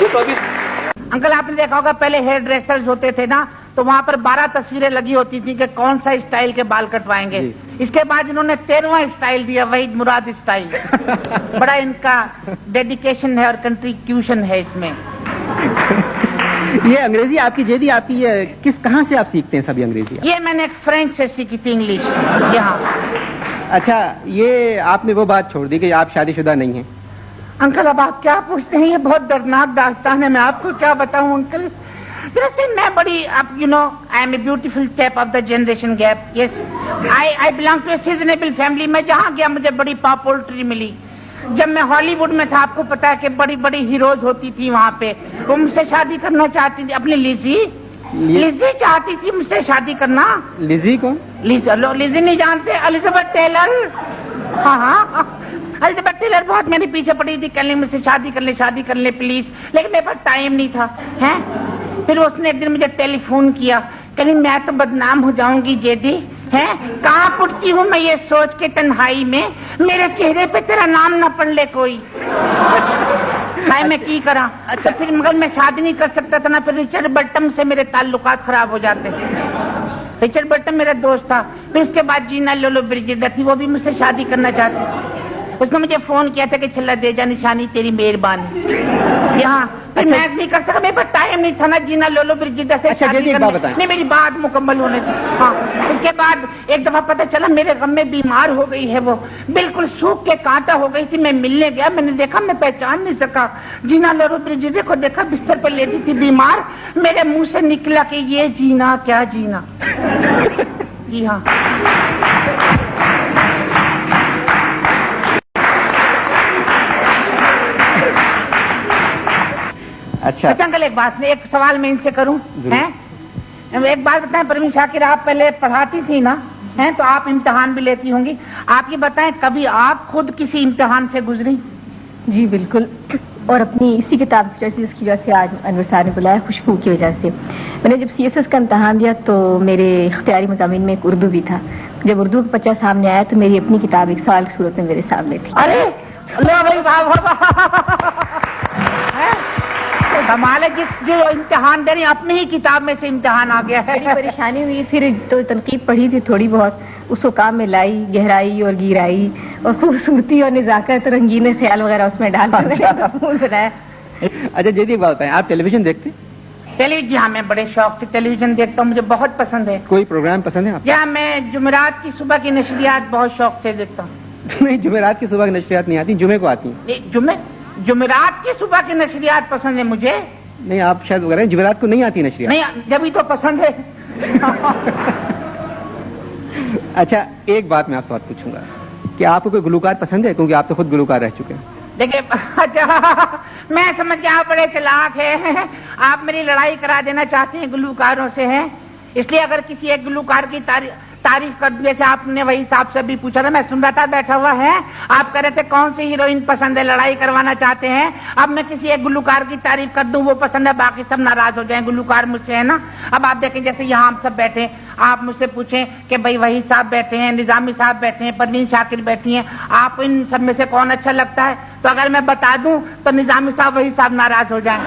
ये तो अभी अंकल आपने देखा होगा पहले हेयर ड्रेसर्स होते थे ना, तो वहाँ पर 12 तस्वीरें लगी होती थी कि कौन सा स्टाइल के बाल कटवाएंगे। इसके बाद इन्होंने 13वां स्टाइल दिया, वहीद मुराद स्टाइल। बड़ा इनका डेडिकेशन है और कंट्रीब्यूशन है इसमें। ये अंग्रेजी आपकी जेदी, आपकी ये कहाँ से आप सीखते हैं सभी अंग्रेजी? ये मैंने एक फ्रेंच से सीखी थी इंग्लिश यहाँ। अच्छा, ये आपने वो बात छोड़ दी कि आप शादीशुदा नहीं हैं। अंकल अब आप क्या पूछते हैं, ये बहुत दर्दनाक दास्तान है, मैं आपको क्या बताऊं अंकल। दरअसल मैं बड़ी, आप you know, I am a beautiful step of the generation gap. Yes, I belong to a seasonable family. मैं जहाँ गया मुझे बड़ी पॉपुलरिटी मिली। जब मैं हॉलीवुड में था, आपको पता है कि बड़ी बड़ी हीरोज होती थी वहाँ पे, वो मुझसे शादी करना चाहती थी। अपनी लिज़ी चाहती थी मुझसे शादी करना। लिज़ी कौन? लिज़ी नहीं जानते? Elizabeth Taylor. हाँ, एलिजाबेथ टेलर बहुत मेरे पीछे पड़ी थी, कहने मुझसे शादी कर ले प्लीज, लेकिन मेरे पास टाइम नहीं था। हैं? फिर उसने एक दिन मुझे टेलीफोन किया, कहनी मैं तो बदनाम हो जाऊंगी जेदी, है कहाँ पुटती हूँ मैं ये सोच के तन्हाई में, मेरे चेहरे पे तेरा नाम ना पढ़ ले कोई। भाई मैं की करा। अच्छा, तो फिर मगर मैं शादी नहीं कर सकता था ना, फिर रिचर्ड बर्टन से मेरे ताल्लुकात खराब हो जाते। रिचर्ड बर्टन मेरा दोस्त था। फिर इसके बाद जीना लोलो ब्रिजिडा थी, वो भी मुझसे शादी करना चाहती। उसने मुझे फोन किया था कि चला दे जा निशानी, तेरी मेहरबानी। यहाँ फिर मैं नहीं कर सका, मेरे पास टाइम नहीं था ना जीना लोलो ब्रिजिडा से शादी करने। नहीं, मेरी बात मुकम्मल होने दी। हाँ, उसके बाद एक दफा पता चला मेरे गम में बीमार हो गई है, वो बिल्कुल सूख के कांटा हो गई थी। मैं मिलने गया, मैंने देखा, मैं पहचान नहीं सका। जीना लोलो ब्रिजिडा को देखा बिस्तर पर लेटी थी बीमार। मेरे मुंह से निकला कि ये जीना क्या जीना। जी हाँ। अच्छा अंकल, एक बात, एक सवाल मैं इनसे करूं? हैं? एक बात बताएं परवीन शाकिर, आप पहले पढ़ाती थी ना, हैं, तो आप इम्तिहान भी लेती होंगी। आप ये बताएं कभी आप खुद किसी इम्तिहान से गुजरी? जी बिल्कुल, और अपनी इसी किताब की वजह से, जिसकी वजह से आज अनवर साहब ने बुलाया, खुशबू की वजह से। मैंने जब CSS का इम्तिहान दिया तो मेरे इख्तियारी मज़ामीन में एक उर्दू भी था। जब उर्दू का पर्चा सामने आया तो मेरी अपनी किताब एक सवाल की सूरत में मेरे सामने थी। अरे लो भाई, कमाल है, जो इम्तिहान दे रही अपनी ही किताब में से इम्तिहान आ गया है। बड़ी परेशानी हुई, फिर तो तनकीद पढ़ी थी थोड़ी बहुत, उसको काम में लाई, गहराई और गिराई और खूबसूरती और निजाकत, रंगीन ख्याल वगैरह उसमें डाल मजमून बनाया। अच्छा जेदी, एक बात बताएं, आप टेलीविजन देखते हैं? टेलीविजन, हाँ, मैं बड़े शौक से टेलीविजन देखता हूँ, मुझे बहुत पसंद है। कोई प्रोग्राम पसंद है आपको? या मैं जुमेरात की सुबह की नशरियात बहुत शौक से देखता हूँ। नहीं, जुमेरात की सुबह की नशरियात नहीं आती, जुमे को आती हैं। जुमेरात की सुबह की नशरियात पसंद है मुझे। नहीं, आप शायद वगैरह जुमेरात को नहीं आती नशरियात। नहीं, जब ही तो पसंद है। अच्छा, एक बात मैं आपसे और पूछूंगा कि आपको कोई गुलूकार पसंद है, क्योंकि आप तो खुद गुलूकार रह चुके हैं। देखिए, अच्छा, मैं समझ गया आप बड़े चालाक हैं, आप मेरी लड़ाई करा देना चाहते हैं गुलूकारों से, हैं, इसलिए अगर किसी एक गुलूकार की तारीफ कर दी, जैसे आपने वही साहब से भी पूछा था, मैं सुन रहा था बैठा हुआ है, आप कह रहे थे कौन सी हीरोइन पसंद है, लड़ाई करवाना चाहते हैं। अब मैं किसी एक गुलूकार की तारीफ कर दूं, वो पसंद है, बाकी सब नाराज हो जाएं, गुलूकार मुझसे, है ना। अब आप देखें, जैसे यहाँ हम सब बैठे, आप मुझसे पूछें कि भाई वही साहब बैठे हैं, निजामी साहब बैठे हैं, परवीन शाकिर बैठी हैं, आप इन सब में से कौन अच्छा लगता है, तो अगर मैं बता दूं तो निजामी साहब वही साहब नाराज हो जाएं।